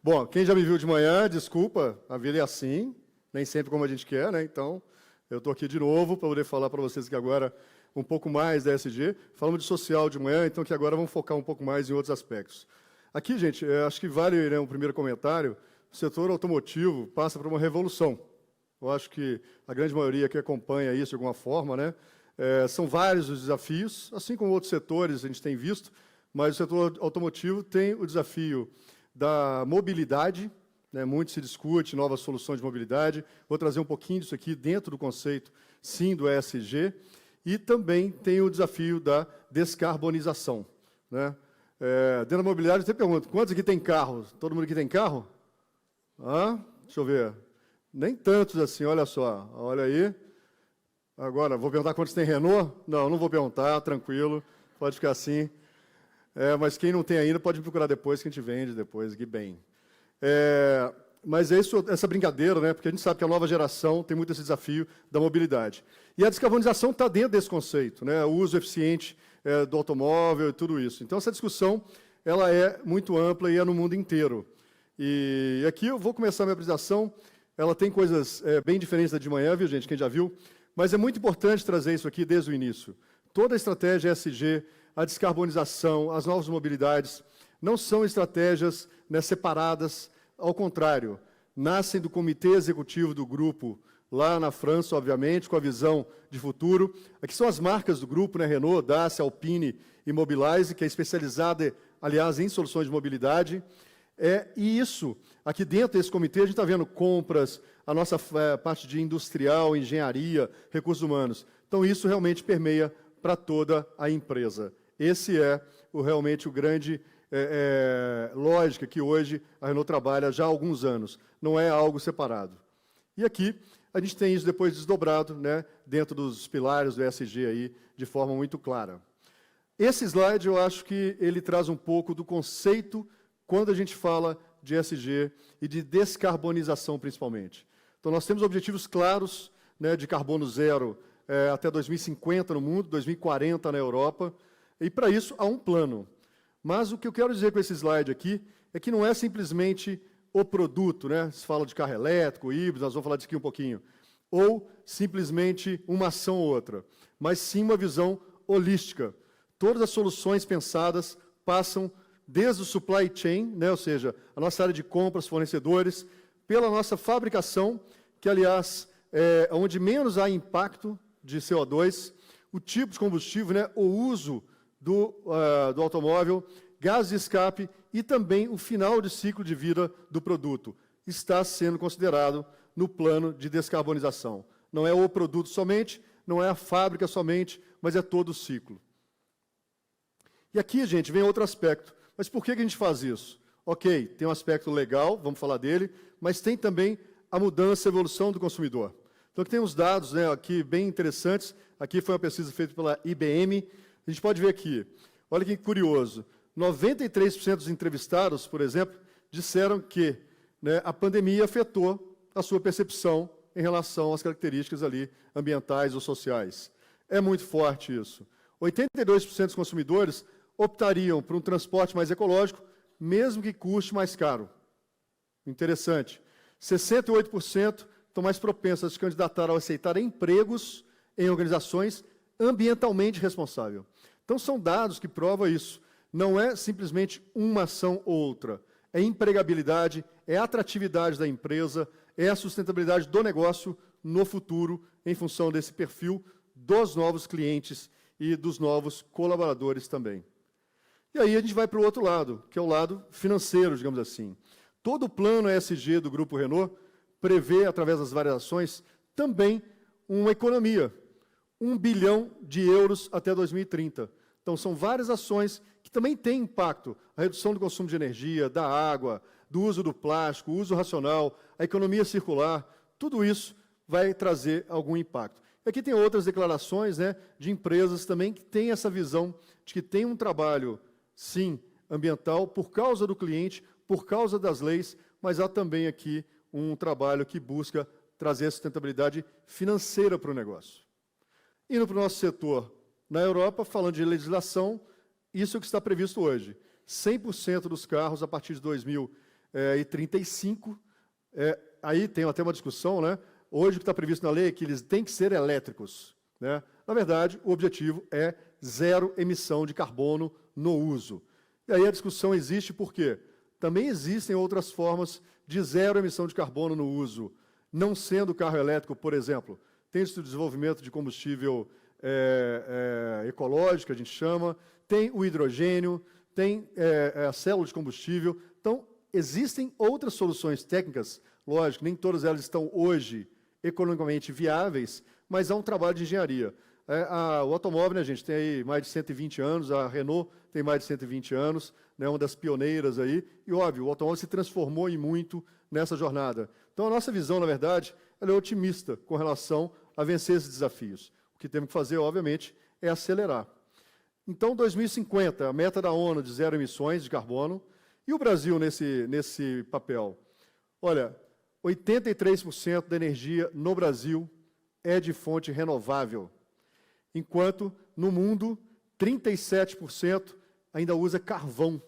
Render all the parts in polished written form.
Bom, quem já me viu de manhã, desculpa, a vida é assim, nem sempre como a gente quer, né? Então, eu estou aqui de novo para poder falar para vocês que agora um pouco mais da ESG. Falamos de social de manhã, então que agora vamos focar um pouco mais em outros aspectos. Aqui, gente, acho que vale, né, um primeiro comentário. O setor automotivo passa por uma revolução. Eu acho que a grande maioria que acompanha isso de alguma forma, né? São vários os desafios, assim como outros setores a gente tem visto, mas o setor automotivo tem o desafio da mobilidade, né? Muito se discute novas soluções de mobilidade. Vou trazer um pouquinho disso aqui dentro do conceito, sim, do ESG. E também tem o desafio da descarbonização, né? Dentro da mobilidade, eu sempre pergunto, quantos aqui tem carro? Todo mundo aqui tem carro? Deixa eu ver. Nem tantos assim, olha só. Olha aí. Agora, vou perguntar quantos tem Renault? Não, não vou perguntar, tranquilo. Pode ficar assim. Mas quem não tem ainda pode me procurar depois, que a gente vende depois aqui bem. Mas é isso, essa brincadeira, né? Porque a gente sabe que a nova geração tem muito esse desafio da mobilidade. E a descarbonização está dentro desse conceito, né? O uso eficiente do automóvel e tudo isso. Então, essa discussão ela é muito ampla e é no mundo inteiro. E aqui eu vou começar a minha apresentação. Ela tem coisas bem diferentes da de manhã, viu, gente? Quem já viu. Mas é muito importante trazer isso aqui desde o início. Toda a estratégia ESG, a descarbonização, as novas mobilidades, não são estratégias, né, separadas. Ao contrário, nascem do comitê executivo do grupo, lá na França, obviamente, com a visão de futuro. Aqui são as marcas do grupo, né, Renault, Dacia, Alpine e Mobilize, que é especializada, aliás, em soluções de mobilidade. E isso, aqui dentro desse comitê, a gente está vendo compras, a nossa parte de industrial, engenharia, recursos humanos. Então, isso realmente permeia para toda a empresa. Esse é realmente o grande lógica que hoje a Renault trabalha já há alguns anos. Não é algo separado. E aqui, a gente tem isso depois desdobrado, né, dentro dos pilares do ESG aí, de forma muito clara. Esse slide, eu acho que ele traz um pouco do conceito quando a gente fala de ESG e de descarbonização, principalmente. Então, nós temos objetivos claros, né, de carbono zero até 2050 no mundo, 2040 na Europa, e para isso há um plano. Mas o que eu quero dizer com esse slide aqui é que não é simplesmente o produto, né? Se fala de carro elétrico, híbrido, nós vamos falar disso aqui um pouquinho, ou simplesmente uma ação ou outra, mas sim uma visão holística. Todas as soluções pensadas passam desde o supply chain, né? Ou seja, a nossa área de compras, fornecedores, pela nossa fabricação, que, aliás, é onde menos há impacto de CO2, o tipo de combustível, né? O uso do automóvel, gás de escape e também o final de ciclo de vida do produto está sendo considerado no plano de descarbonização. Não é o produto somente, não é a fábrica somente, mas é todo o ciclo. E aqui, gente, vem outro aspecto. Mas por que a gente faz isso? Ok, tem um aspecto legal, vamos falar dele, mas tem também a mudança, a evolução do consumidor. Então, aqui tem uns dados, né, aqui bem interessantes. Aqui foi uma pesquisa feita pela IBM. A gente pode ver aqui, olha que curioso, 93% dos entrevistados, por exemplo, disseram que, né, a pandemia afetou a sua percepção em relação às características ali ambientais ou sociais. É muito forte isso. 82% dos consumidores optariam por um transporte mais ecológico, mesmo que custe mais caro. Interessante. 68% estão mais propensos a se candidatar a aceitar empregos em organizações ambientalmente responsáveis. Então, são dados que provam isso. Não é simplesmente uma ação ou outra. É empregabilidade, é a atratividade da empresa, é a sustentabilidade do negócio no futuro, em função desse perfil dos novos clientes e dos novos colaboradores também. E aí a gente vai para o outro lado, que é o lado financeiro, digamos assim. Todo o plano ESG do Grupo Renault prevê, através das variações, também uma economia. 1 bilhão de euros até 2030. Então, são várias ações que também têm impacto. A redução do consumo de energia, da água, do uso do plástico, o uso racional, a economia circular, tudo isso vai trazer algum impacto. E aqui tem outras declarações, né, de empresas também que têm essa visão de que tem um trabalho, sim, ambiental, por causa do cliente, por causa das leis, mas há também aqui um trabalho que busca trazer sustentabilidade financeira para o negócio. Indo para o nosso setor, na Europa, falando de legislação, isso é o que está previsto hoje. 100% dos carros, a partir de 2020, e 35. Aí tem até uma discussão, né? Hoje o que está previsto na lei é que eles têm que ser elétricos, né? Na verdade, o objetivo é zero emissão de carbono no uso. E aí a discussão existe por quê? Também existem outras formas de zero emissão de carbono no uso, não sendo o carro elétrico, por exemplo. Tem o desenvolvimento de combustível ecológico, a gente chama, tem o hidrogênio, tem a célula de combustível. Então, existem outras soluções técnicas, lógico, nem todas elas estão hoje economicamente viáveis, mas há um trabalho de engenharia. O automóvel, né, gente, tem aí mais de 120 anos, a Renault tem mais de 120 anos, né, uma das pioneiras aí, e óbvio, o automóvel se transformou em muito nessa jornada. Então, a nossa visão, na verdade, ela é otimista com relação a vencer esses desafios. O que temos que fazer, obviamente, é acelerar. Então, 2050, a meta da ONU de zero emissões de carbono, e o Brasil nesse papel? Olha, 83% da energia no Brasil é de fonte renovável, enquanto no mundo 37% ainda usa carvão.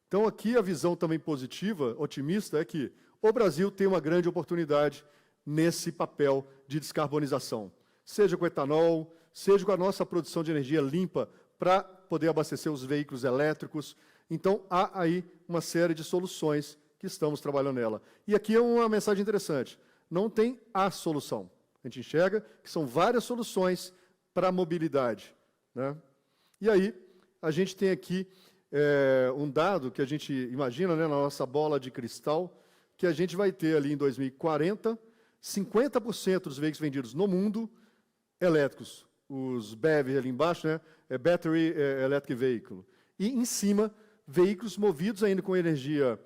Então, aqui a visão também positiva, otimista, é que o Brasil tem uma grande oportunidade nesse papel de descarbonização, seja com etanol, seja com a nossa produção de energia limpa para poder abastecer os veículos elétricos. Então, há aí uma série de soluções que estamos trabalhando nela. E aqui é uma mensagem interessante. Não tem a solução. A gente enxerga que são várias soluções para a mobilidade, né? E aí, a gente tem aqui um dado que a gente imagina, né, na nossa bola de cristal, que a gente vai ter ali em 2040, 50% dos veículos vendidos no mundo elétricos. Os BEV ali embaixo, né, Battery Electric Vehicle. E, em cima, veículos movidos ainda com energia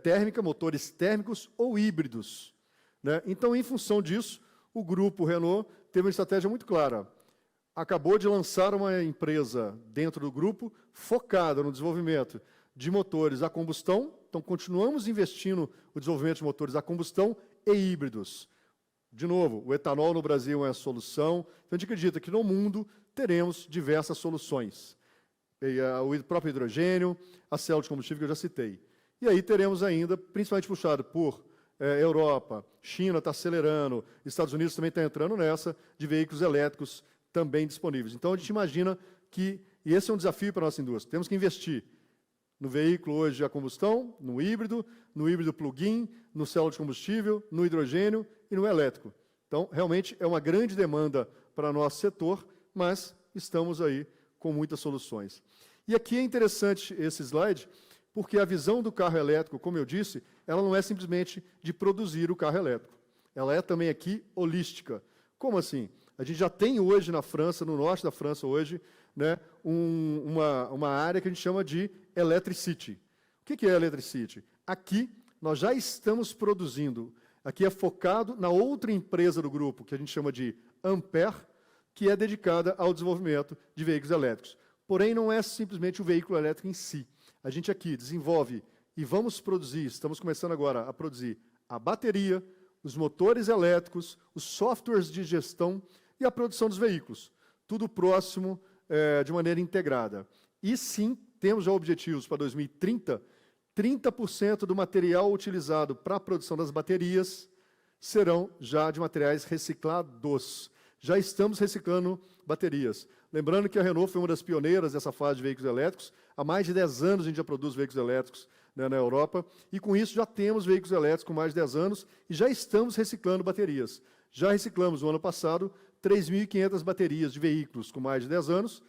térmica, motores térmicos ou híbridos, né? Então, em função disso, o grupo Renault teve uma estratégia muito clara. Acabou de lançar uma empresa dentro do grupo focada no desenvolvimento de motores a combustão. Então, continuamos investindo no desenvolvimento de motores a combustão e híbridos. De novo, o etanol no Brasil é a solução. Então, a gente acredita que no mundo teremos diversas soluções. O próprio hidrogênio, a célula de combustível que eu já citei. E aí teremos ainda, principalmente puxado por Europa, China está acelerando, Estados Unidos também está entrando nessa, de veículos elétricos também disponíveis. Então, a gente imagina que, e esse é um desafio para a nossa indústria, temos que investir no veículo hoje a combustão, no híbrido plug-in, no célula de combustível, no hidrogênio e no elétrico. Então, realmente, é uma grande demanda para o nosso setor, mas estamos aí com muitas soluções. E aqui é interessante esse slide, porque a visão do carro elétrico, como eu disse, ela não é simplesmente de produzir o carro elétrico. Ela é também aqui holística. Como assim? A gente já tem hoje na França, no norte da França hoje, né, uma área que a gente chama de Electricity. O que é Electricity? Aqui nós já estamos produzindo, aqui é focado na outra empresa do grupo, que a gente chama de Ampere, que é dedicada ao desenvolvimento de veículos elétricos. Porém, não é simplesmente o veículo elétrico em si. A gente aqui desenvolve e vamos produzir, estamos começando agora a produzir a bateria, os motores elétricos, os softwares de gestão e a produção dos veículos. Tudo próximo de maneira integrada. E sim, temos já objetivos para 2030, 30% do material utilizado para a produção das baterias serão já de materiais reciclados. Já estamos reciclando baterias. Lembrando que a Renault foi uma das pioneiras dessa fase de veículos elétricos. Há mais de 10 anos a gente já produz veículos elétricos, né, na Europa, e com isso já temos veículos elétricos com mais de 10 anos e já estamos reciclando baterias. Já reciclamos no ano passado 3.500 baterias de veículos com mais de 10 anos,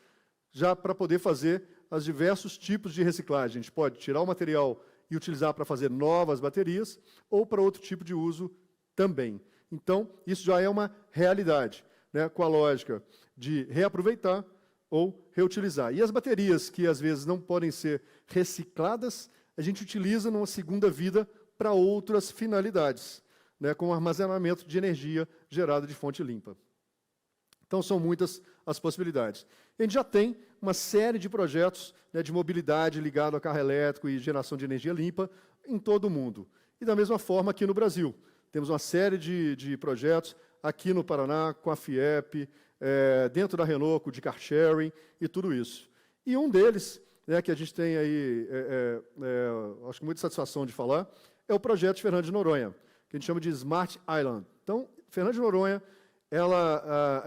já para poder fazer os diversos tipos de reciclagem. A gente pode tirar o material e utilizar para fazer novas baterias ou para outro tipo de uso também. Então, isso já é uma realidade, né, com a lógica de reaproveitar ou reutilizar. E as baterias que, às vezes, não podem ser recicladas, a gente utiliza numa segunda vida para outras finalidades, né, como armazenamento de energia gerada de fonte limpa. Então, são muitas as possibilidades. A gente já tem uma série de projetos, né, de mobilidade ligado a carro elétrico e geração de energia limpa em todo o mundo. E, da mesma forma, aqui no Brasil. Temos uma série de projetos aqui no Paraná, com a FIEP, dentro da Renault, de car sharing e tudo isso. E um deles né, que a gente tem aí, acho que muita satisfação de falar, é o projeto de Fernando de Noronha, que a gente chama de Smart Island. Então, Fernando de Noronha, ela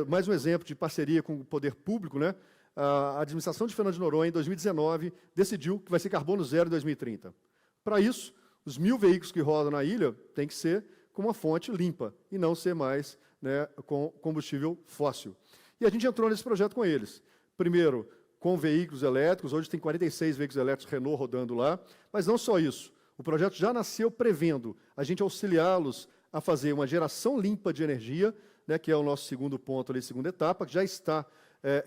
mais um exemplo de parceria com o poder público, né? A administração de Fernando de Noronha, em 2019, decidiu que vai ser carbono zero em 2030. Para isso, os 1.000 veículos que rodam na ilha têm que ser com uma fonte limpa e não ser mais, né, com combustível fóssil. E a gente entrou nesse projeto com eles. Primeiro, com veículos elétricos, hoje tem 46 veículos elétricos Renault rodando lá, mas não só isso. O projeto já nasceu prevendo a gente auxiliá-los a fazer uma geração limpa de energia, né, que é o nosso segundo ponto ali, segunda etapa, que já está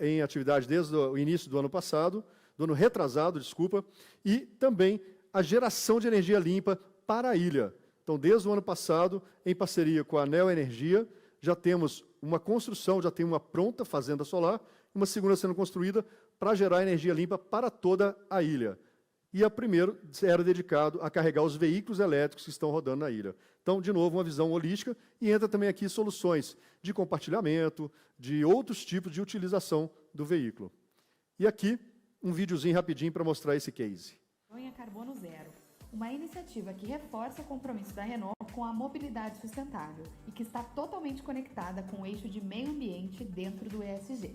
em atividade desde o início do ano passado, do ano retrasado, desculpa, e também a geração de energia limpa para a ilha. Então, desde o ano passado, em parceria com a Neo Energia, já temos uma construção, já tem uma pronta fazenda solar, uma segunda sendo construída para gerar energia limpa para toda a ilha. E a primeira era dedicado a carregar os veículos elétricos que estão rodando na ilha. Então, de novo, uma visão holística, e entra também aqui soluções de compartilhamento, de outros tipos de utilização do veículo. E aqui, um videozinho rapidinho para mostrar esse case. Noronha Carbono Zero, uma iniciativa que reforça o compromisso da Renault com a mobilidade sustentável e que está totalmente conectada com o eixo de meio ambiente dentro do ESG.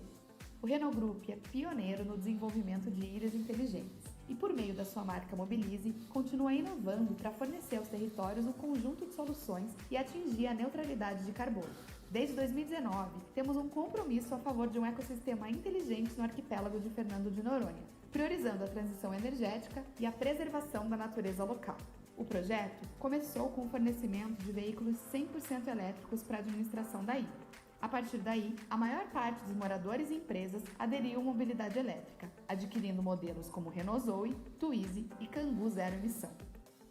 O Renault Group é pioneiro no desenvolvimento de ilhas inteligentes e, por meio da sua marca Mobilize, continua inovando para fornecer aos territórios um conjunto de soluções e atingir a neutralidade de carbono. Desde 2019, temos um compromisso a favor de um ecossistema inteligente no arquipélago de Fernando de Noronha, priorizando a transição energética e a preservação da natureza local. O projeto começou com o fornecimento de veículos 100% elétricos para a administração da ilha. A partir daí, a maior parte dos moradores e empresas aderiu à mobilidade elétrica, adquirindo modelos como Renault Zoe, Twizy e Kangoo Zero Emissão.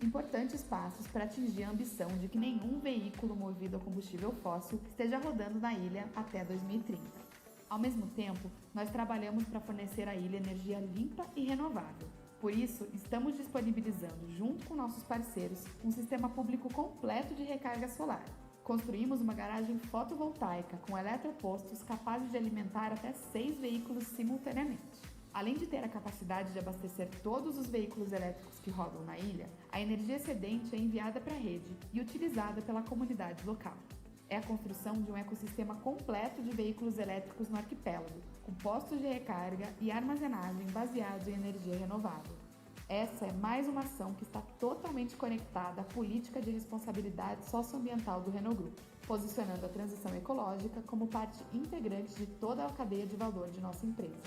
Importantes passos para atingir a ambição de que nenhum veículo movido a combustível fóssil esteja rodando na ilha até 2030. Ao mesmo tempo, nós trabalhamos para fornecer à ilha energia limpa e renovável. Por isso, estamos disponibilizando, junto com nossos parceiros, um sistema público completo de recarga solar. Construímos uma garagem fotovoltaica com eletropostos capazes de alimentar até 6 veículos simultaneamente. Além de ter a capacidade de abastecer todos os veículos elétricos que rodam na ilha, a energia excedente é enviada para a rede e utilizada pela comunidade local. É a construção de um ecossistema completo de veículos elétricos no arquipélago, com postos de recarga e armazenagem baseados em energia renovável. Essa é mais uma ação que está totalmente conectada à política de responsabilidade socioambiental do Renault Group, posicionando a transição ecológica como parte integrante de toda a cadeia de valor de nossa empresa.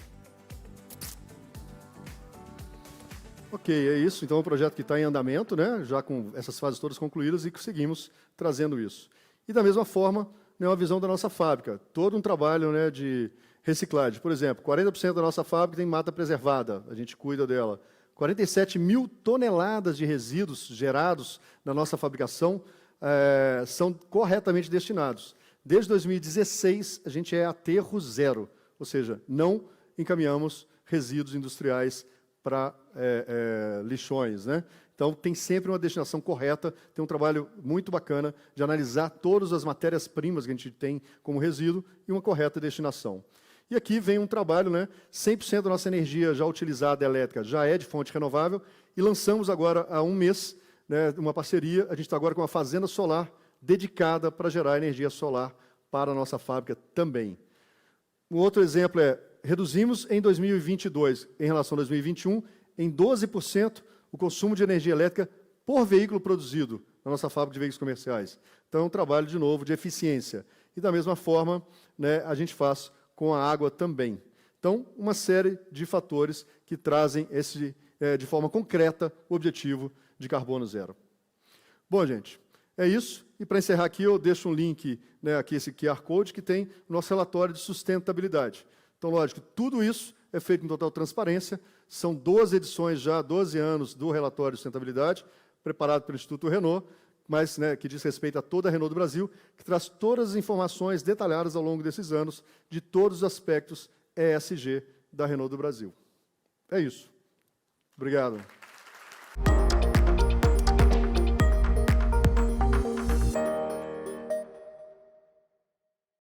Ok, é isso. Então, é um projeto que está em andamento, né, já com essas fases todas concluídas, e que seguimos trazendo isso. E, da mesma forma, né, uma visão da nossa fábrica. Todo um trabalho, né, de reciclagem. Por exemplo, 40% da nossa fábrica tem mata preservada, a gente cuida dela. 47 mil toneladas de resíduos gerados na nossa fabricação são corretamente destinados. Desde 2016, a gente é aterro zero, ou seja, não encaminhamos resíduos industriais para lixões, né? Então, tem sempre uma destinação correta, tem um trabalho muito bacana de analisar todas as matérias-primas que a gente tem como resíduo e uma correta destinação. E aqui vem um trabalho, né, 100% da nossa energia já utilizada elétrica já é de fonte renovável, e lançamos agora, há um mês, né, uma parceria, a gente está agora com uma fazenda solar dedicada para gerar energia solar para a nossa fábrica também. Um outro exemplo é, reduzimos em 2022, em relação a 2021, em 12% o consumo de energia elétrica por veículo produzido na nossa fábrica de veículos comerciais. Então, é um trabalho, de novo, de eficiência. E, da mesma forma, né, a gente faz com a água também. Então, uma série de fatores que trazem de forma concreta o objetivo de carbono zero. Bom, gente, é isso. E, para encerrar aqui, eu deixo um link, né, aqui, esse QR Code, que tem o nosso relatório de sustentabilidade. Então, lógico, tudo isso é feito em total transparência. São 12 edições já, 12 anos do relatório de sustentabilidade, preparado pelo Instituto Renault, mas, né, que diz respeito a toda a Renault do Brasil, que traz todas as informações detalhadas ao longo desses anos de todos os aspectos ESG da Renault do Brasil. É isso. Obrigado.